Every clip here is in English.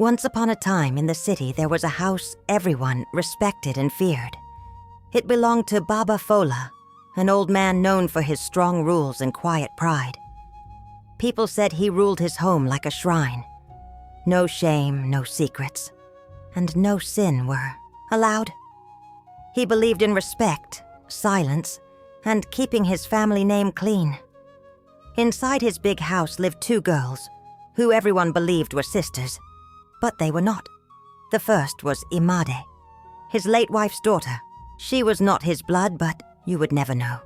Once upon a time in the city there was a house everyone respected and feared. It belonged to Baba Fola, an old man known for his strong rules and quiet pride. People said he ruled his home like a shrine. No shame, no secrets, and no sin were allowed. He believed in respect, silence, and keeping his family name clean. Inside his big house lived 2 girls, who everyone believed were sisters, but they were not. The first was Immad, his late wife's daughter. She was not his blood, but you would never know.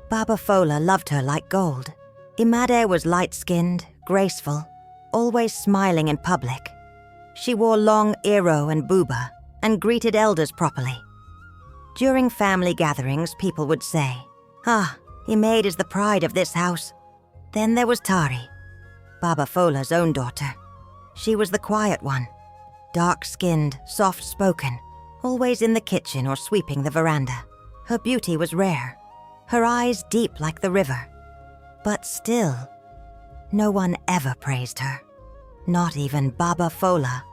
Baba Fola loved her like gold. Immad was light-skinned, graceful, always smiling in public. She wore long iro and buba and greeted elders properly. During family gatherings, people would say, Immad is the pride of this house. Then there was Tari, Baba Fola's own daughter. She was the quiet one, dark-skinned, soft-spoken, always in the kitchen or sweeping the veranda. Her beauty was rare, her eyes deep like the river. But still, no one ever praised her, not even Baba Fola.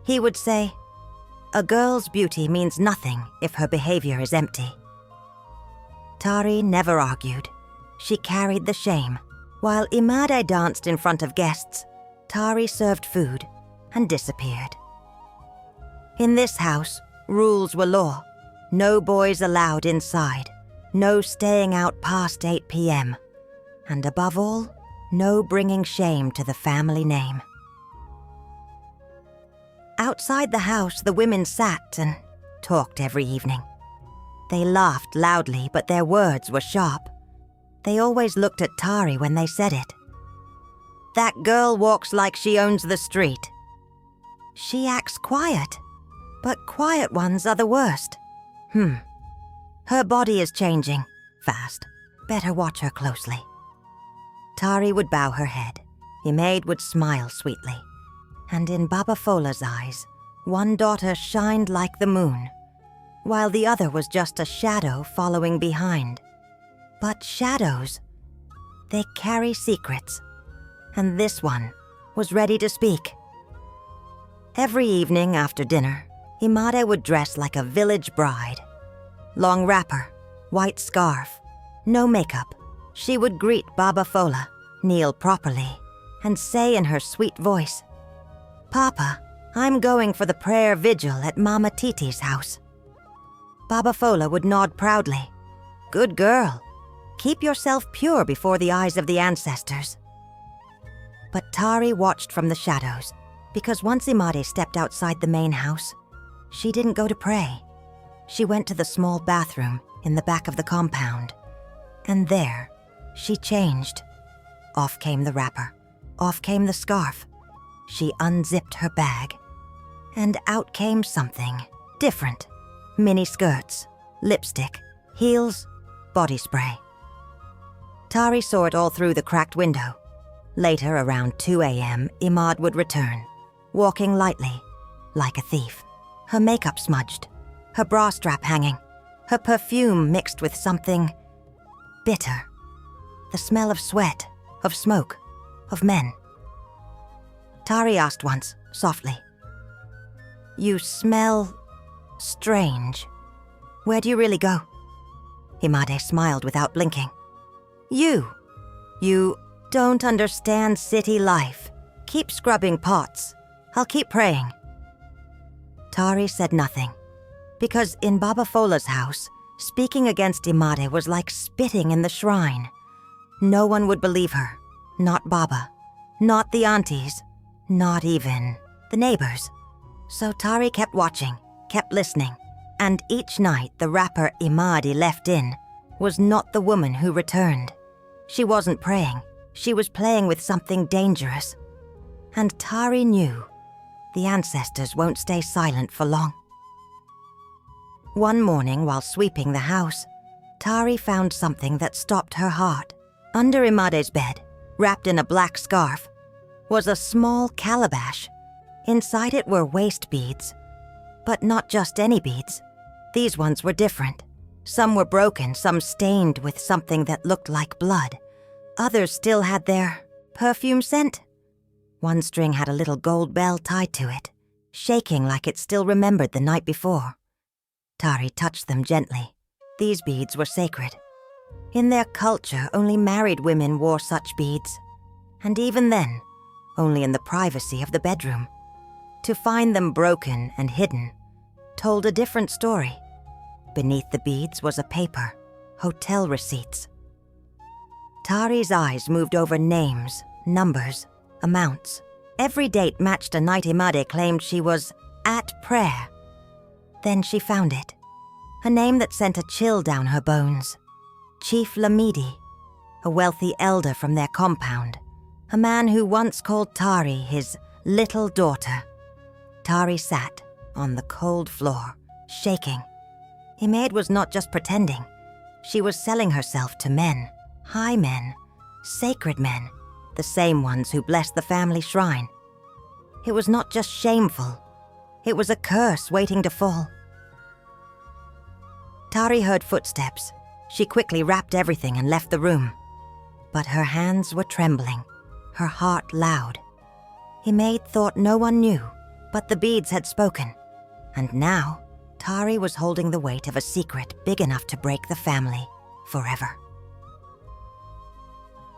He would say, "A girl's beauty means nothing if her behavior is empty." Tari never argued. She carried the shame. While Immad danced in front of guests, Tari served food and disappeared. In this house, rules were law. No boys allowed inside. No staying out past 8 p.m. And above all, no bringing shame to the family name. Outside the house, the women sat and talked every evening. They laughed loudly, but their words were sharp. They always looked at Tari when they said it. "That girl walks like she owns the street." "She acts quiet, but quiet ones are the worst." Her body is changing fast. Better watch her closely." Tari would bow her head. Immad would smile sweetly. And in Baba Fola's eyes, one daughter shined like the moon, while the other was just a shadow following behind. But shadows, they carry secrets, and this one was ready to speak. Every evening after dinner, Immad would dress like a village bride. Long wrapper, white scarf, no makeup. She would greet Baba Fola, kneel properly, and say in her sweet voice, "Papa, I'm going for the prayer vigil at Mama Titi's house." Baba Fola would nod proudly. "Good girl. Keep yourself pure before the eyes of the ancestors." But Tari watched from the shadows, because once Immad stepped outside the main house, she didn't go to pray. She went to the small bathroom in the back of the compound, and there, she changed. Off came the wrapper, off came the scarf. She unzipped her bag, and out came something different. Mini skirts, lipstick, heels, body spray. Tari saw it all through the cracked window. Later, around 2 a.m., Immad would return, walking lightly, like a thief. Her makeup smudged, her bra strap hanging, her perfume mixed with something bitter. The smell of sweat, of smoke, of men. Tari asked once, softly, "You smell strange. Where do you really go?" Immad smiled without blinking. You don't understand city life. Keep scrubbing pots. I'll keep praying." Tari said nothing, because in Baba Fola's house, speaking against Immad was like spitting in the shrine. No one would believe her. Not Baba. Not the aunties. Not even the neighbors. So Tari kept watching, kept listening, and each night the wrapper Immad left in was not the woman who returned. She wasn't praying. She was playing with something dangerous. And Tari knew the ancestors won't stay silent for long. One morning, while sweeping the house, Tari found something that stopped her heart. Under Immad's bed, wrapped in a black scarf, was a small calabash. Inside it were waist beads. But not just any beads. These ones were different. Some were broken, some stained with something that looked like blood. Others still had their perfume scent. One string had a little gold bell tied to it, shaking like it still remembered the night before. Tari touched them gently. These beads were sacred. In their culture, only married women wore such beads, and even then, only in the privacy of the bedroom. To find them broken and hidden told a different story. Beneath the beads was a paper, hotel receipts. Tari's eyes moved over names, numbers, amounts. Every date matched a night Immad claimed she was at prayer. Then she found it, a name that sent a chill down her bones. Chief Lamidi, a wealthy elder from their compound, a man who once called Tari his little daughter. Tari sat on the cold floor, shaking. Immad was not just pretending. She was selling herself to men, high men, sacred men, the same ones who blessed the family shrine. It was not just shameful. It was a curse waiting to fall. Tari heard footsteps. She quickly wrapped everything and left the room. But her hands were trembling, her heart loud. Immad thought no one knew, but the beads had spoken. And now, Tari was holding the weight of a secret big enough to break the family forever.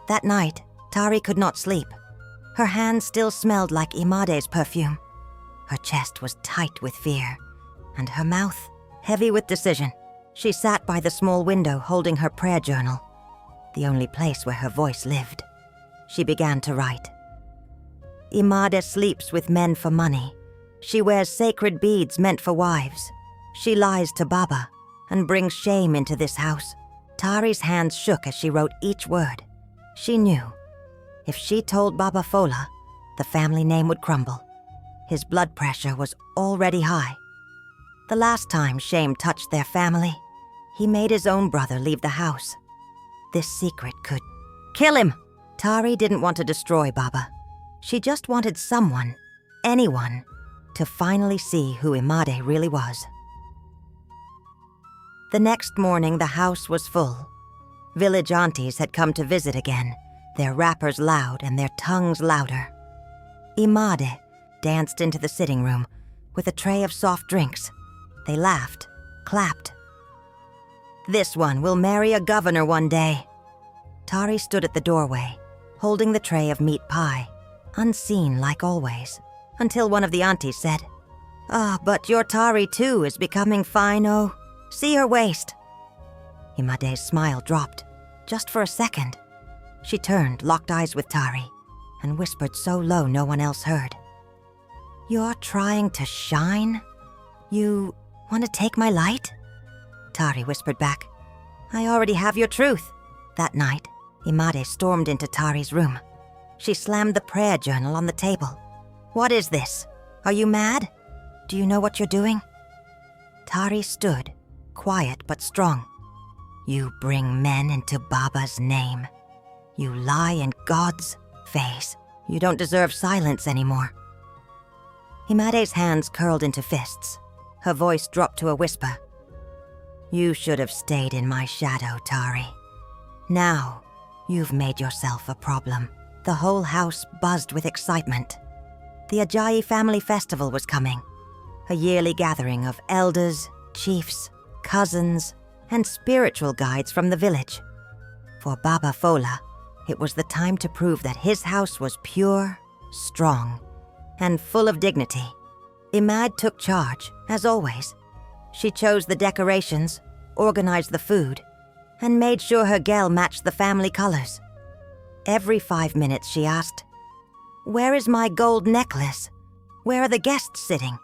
That night, Tari could not sleep. Her hands still smelled like Immad's perfume. Her chest was tight with fear, and her mouth heavy with decision. She sat by the small window holding her prayer journal, the only place where her voice lived. She began to write. Immad sleeps with men for money. She wears sacred beads meant for wives. She lies to Baba and brings shame into this house. Tari's hands shook as she wrote each word. She knew if she told Baba Fola, the family name would crumble. His blood pressure was already high. The last time shame touched their family, he made his own brother leave the house. This secret could kill him. Tari didn't want to destroy Baba. She just wanted someone, anyone, to finally see who Immad really was. The next morning, the house was full. Village aunties had come to visit again, their wrappers loud and their tongues louder. Immad danced into the sitting room with a tray of soft drinks. They laughed, clapped. This one will marry a governor one day. Tari stood at the doorway, holding the tray of meat pie, unseen like always, until one of the aunties said, But your Tari too is becoming fine, oh. See her waist." Immad's smile dropped, just for a second. She turned, locked eyes with Tari, and whispered so low no one else heard. "You're trying to shine? You want to take my light?" Tari whispered back, "I already have your truth." That night, Immad stormed into Tari's room. She slammed the prayer journal on the table. "What is this? Are you mad? Do you know what you're doing?" Tari stood, quiet but strong. "You bring men into Baba's name. You lie in God's face. You don't deserve silence anymore." Immad's hands curled into fists. Her voice dropped to a whisper. "You should have stayed in my shadow, Tari. Now, you've made yourself a problem." The whole house buzzed with excitement. The Ajayi family festival was coming, a yearly gathering of elders, chiefs, cousins, and spiritual guides from the village. For Baba Fola, it was the time to prove that his house was pure, strong, and full of dignity. Immad took charge, as always. She chose the decorations, organized the food, and made sure her gel matched the family colors. Every 5 minutes she asked, "Where is my gold necklace? Where are the guests sitting?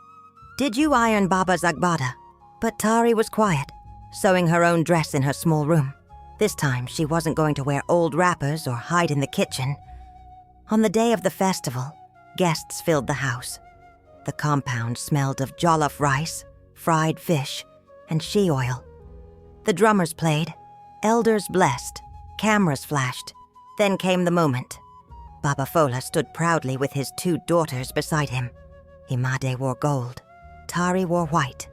Did you iron Baba's agbada?" But Tari was quiet, sewing her own dress in her small room. This time she wasn't going to wear old wrappers or hide in the kitchen. On the day of the festival, guests filled the house. The compound smelled of jollof rice, fried fish, and shea oil. The drummers played, elders blessed, cameras flashed. Then came the moment. Baba Fola stood proudly with his 2 daughters beside him. Immad wore gold. Tari wore white.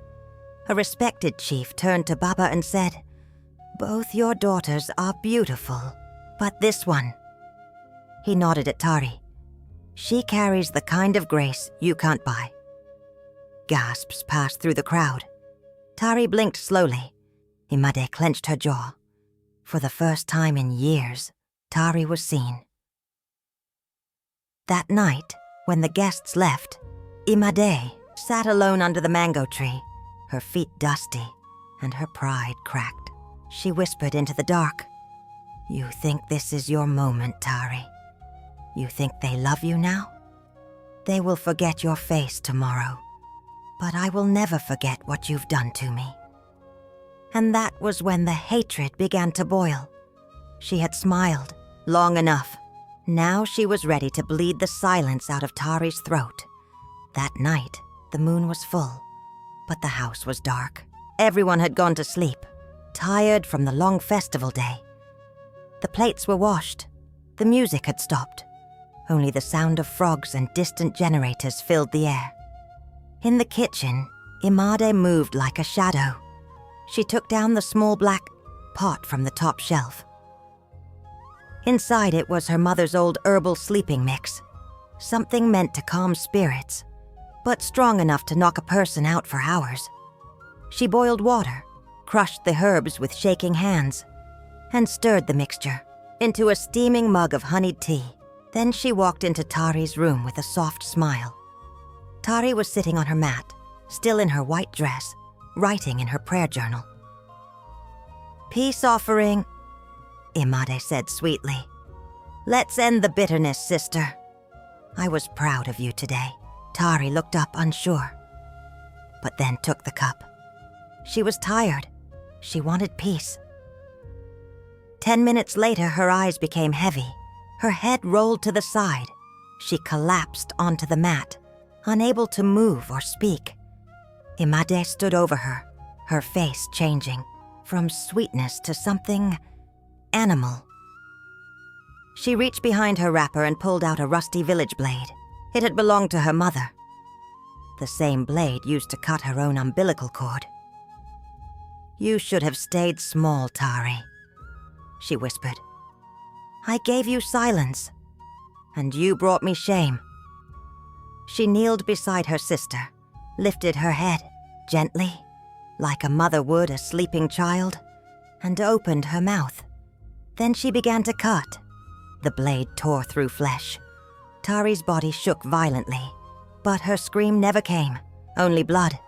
A respected chief turned to Baba and said, "Both your daughters are beautiful, but this one..." He nodded at Tari. She carries the kind of grace you can't buy. Gasps passed through the crowd. Tari blinked slowly. Immad clenched her jaw. For the first time in years, Tari was seen. That night, when the guests left, Immad sat alone under the mango tree, her feet dusty and her pride cracked. She whispered into the dark, "You think this is your moment, Tari? You think they love you now? They will forget your face tomorrow, but I will never forget what you've done to me." And that was when the hatred began to boil. She had smiled long enough. Now she was ready to bleed the silence out of Tari's throat. That night, the moon was full, but the house was dark. Everyone had gone to sleep, tired from the long festival day. The plates were washed. The music had stopped. Only the sound of frogs and distant generators filled the air. In the kitchen, Immad moved like a shadow. She took down the small black pot from the top shelf. Inside it was her mother's old herbal sleeping mix, something meant to calm spirits, but strong enough to knock a person out for hours. She boiled water, crushed the herbs with shaking hands, and stirred the mixture into a steaming mug of honeyed tea. Then she walked into Tari's room with a soft smile. Tari was sitting on her mat, still in her white dress, writing in her prayer journal. "Peace offering," Immad said sweetly. "Let's end the bitterness, sister. I was proud of you today." Tari looked up unsure, but then took the cup. She was tired. She wanted peace. 10 minutes later, her eyes became heavy. Her head rolled to the side. She collapsed onto the mat, unable to move or speak. Immad stood over her, her face changing from sweetness to something animal. She reached behind her wrapper and pulled out a rusty village blade. It had belonged to her mother. The same blade used to cut her own umbilical cord. "You should have stayed small, Tari," she whispered. "I gave you silence, and you brought me shame." She kneeled beside her sister, lifted her head gently, like a mother would a sleeping child, and opened her mouth. Then she began to cut. The blade tore through flesh. Tari's body shook violently, but her scream never came, only blood.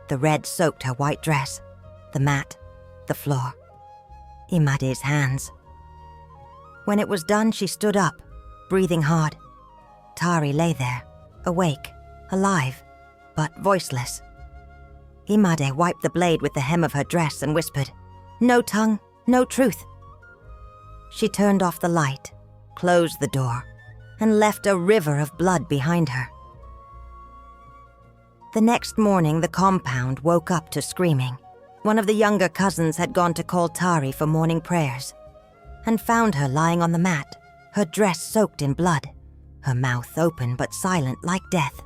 The red soaked her white dress, the mat, the floor, Immad's hands. When it was done, she stood up, breathing hard. Tari lay there, awake, alive, but voiceless. Immad wiped the blade with the hem of her dress and whispered, "No tongue, no truth." She turned off the light, closed the door, and left a river of blood behind her. The next morning, the compound woke up to screaming. One of the younger cousins had gone to call Tari for morning prayers, and found her lying on the mat, her dress soaked in blood, her mouth open but silent like death.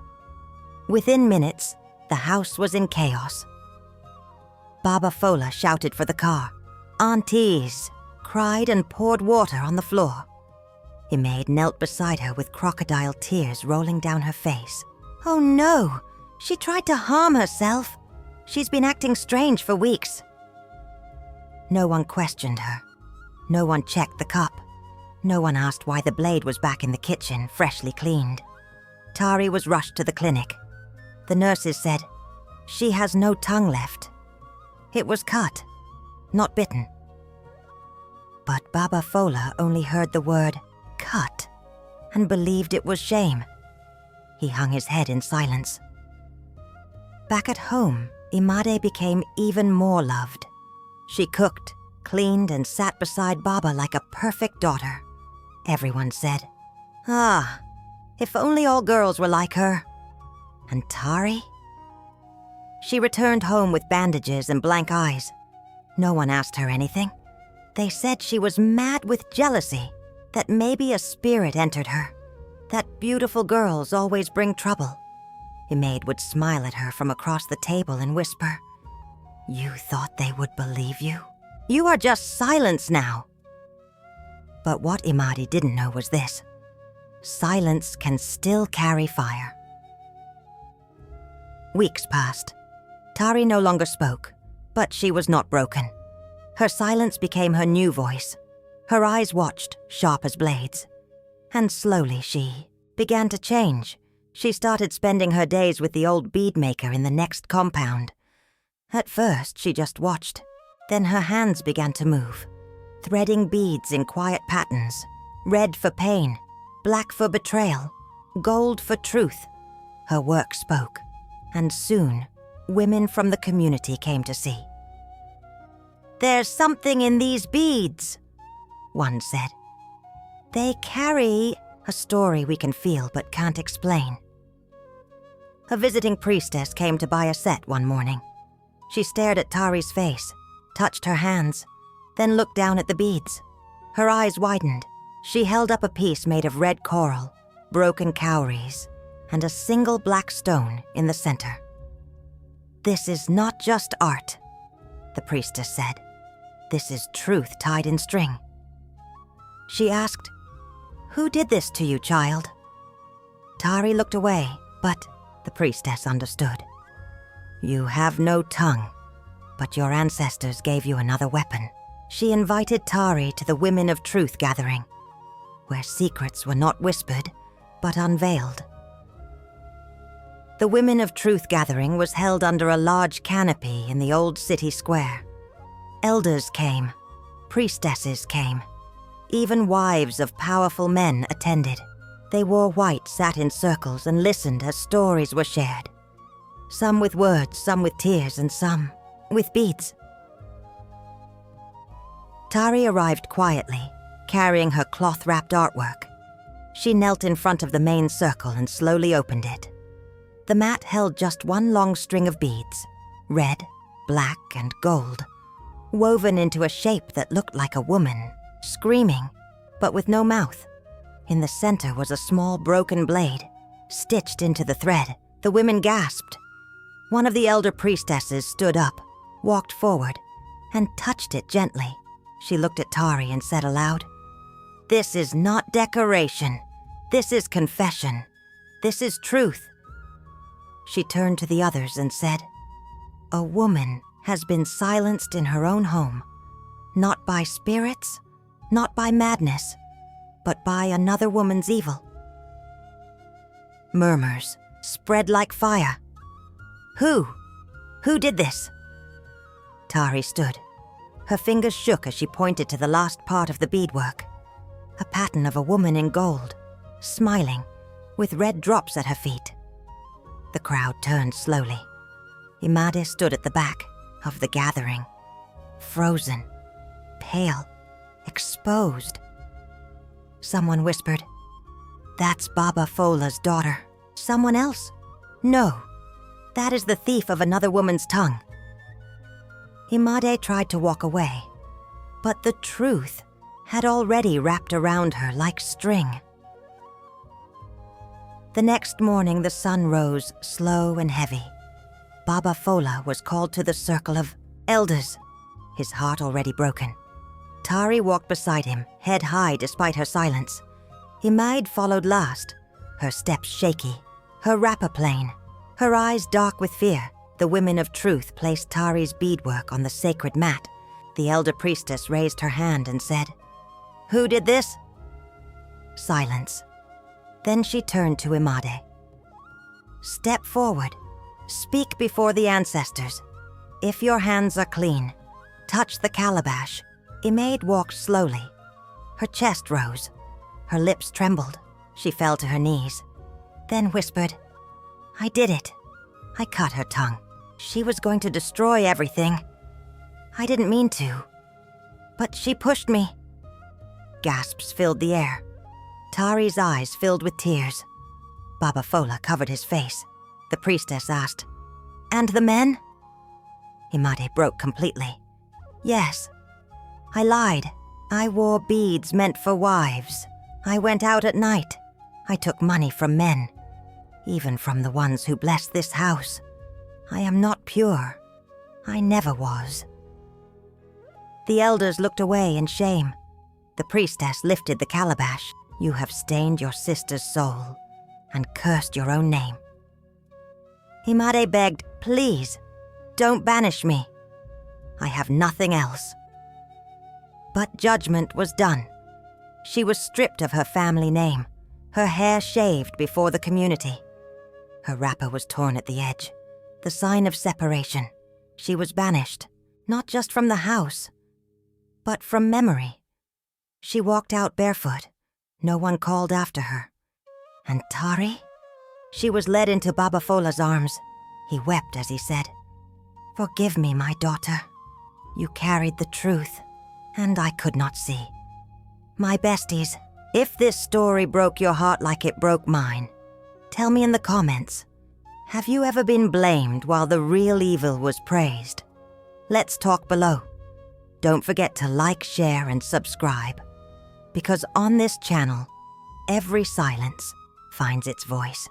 Within minutes, the house was in chaos. Baba Fola shouted for the car. Aunties cried and poured water on the floor. Immad knelt beside her with crocodile tears rolling down her face. "Oh no, she tried to harm herself. She's been acting strange for weeks." No one questioned her. No one checked the cup. No one asked why the blade was back in the kitchen, freshly cleaned. Tari was rushed to the clinic. The nurses said, "She has no tongue left. It was cut, not bitten." But Baba Fola only heard the word "cut" and believed it was shame. He hung his head in silence. Back at home, Immad became even more loved. She cooked, cleaned, and sat beside Baba like a perfect daughter. Everyone said, "Ah, if only all girls were like her." And Tari? She returned home with bandages and blank eyes. No one asked her anything. They said she was mad with jealousy, that maybe a spirit entered her, that beautiful girls always bring trouble. Immad would smile at her from across the table and whisper, "You thought they would believe you? You are just silence now." But what Immad didn't know was this. silence can still carry fire. Weeks passed. Tari no longer spoke, but she was not broken. Her silence became her new voice. Her eyes watched, sharp as blades. And slowly she began to change. She started spending her days with the old bead maker in the next compound. At first, she just watched. Then her hands began to move, threading beads in quiet patterns, red for pain, black for betrayal, gold for truth. Her work spoke, and soon, women from the community came to see. "There's something in these beads," one said. "They carry a story we can feel but can't explain." A visiting priestess came to buy a set one morning. She stared at Tari's face, touched her hands, then looked down at the beads. Her eyes widened. She held up a piece made of red coral, broken cowries, and a single black stone in the center. "This is not just art," the priestess said. "This is truth tied in string." She asked, "Who did this to you, child?" Tari looked away, but the priestess understood. "You have no tongue, but your ancestors gave you another weapon." She invited Tari to the Women of Truth gathering, where secrets were not whispered, but unveiled. The Women of Truth gathering was held under a large canopy in the old city square. Elders came, priestesses came, even wives of powerful men attended. They wore white, sat in circles, and listened as stories were shared. Some with words, some with tears, and some with beads. Tari arrived quietly, carrying her cloth-wrapped artwork. She knelt in front of the main circle and slowly opened it. The mat held just one long string of beads, red, black, and gold, woven into a shape that looked like a woman, screaming, but with no mouth. In the center was a small broken blade, stitched into the thread. The women gasped. One of the elder priestesses stood up, walked forward, and touched it gently. She looked at Tari and said aloud, "This is not decoration. This is confession. This is truth." She turned to the others and said, "A woman has been silenced in her own home, not by spirits, not by madness, but by another woman's evil." Murmurs spread like fire. Who? Who did this?" Tari stood. Her fingers shook as she pointed to the last part of the beadwork, a pattern of a woman in gold, smiling, with red drops at her feet. The crowd turned slowly. Immad stood at the back of the gathering, frozen, pale, exposed. Someone whispered, "That's Baba Fola's daughter." Someone else, "No, that is the thief of another woman's tongue." Immad tried to walk away, but the truth had already wrapped around her like string. The next morning the sun rose slow and heavy. Baba Fola was called to the circle of elders, his heart already broken. Tari walked beside him, head high despite her silence. Immad followed last, her steps shaky, her wrapper plain, her eyes dark with fear. The Women of Truth placed Tari's beadwork on the sacred mat. The elder priestess raised her hand and said, "Who did this?" Silence. Then she turned to Immad. "Step forward. Speak before the ancestors. If your hands are clean, touch the calabash." Immad walked slowly. Her chest rose. Her lips trembled. She fell to her knees, then whispered, "I did it. I cut her tongue. She was going to destroy everything. I didn't mean to, but she pushed me." Gasps filled the air. Tari's eyes filled with tears. Baba Fola covered his face. The priestess asked, "And the men?" Immad broke completely. "Yes. I lied. I wore beads meant for wives. I went out at night. I took money from men, even from the ones who blessed this house. I am not pure. I never was." The elders looked away in shame. The priestess lifted the calabash. You have stained your sister's soul and cursed your own name. Immad begged, "Please, don't banish me. I have nothing else." But judgment was done. She was stripped of her family name, her hair shaved before the community. Her wrapper was torn at the edge, the sign of separation. She was banished, not just from the house, but from memory. She walked out barefoot. No one called after her. And Tari? She was led into Baba Fola's arms. He wept as he said, "Forgive me, my daughter. You carried the truth, and I could not see." My besties, if this story broke your heart like it broke mine, tell me in the comments, have you ever been blamed while the real evil was praised? Let's talk below. Don't forget to like, share, and subscribe, because on this channel, every silence finds its voice.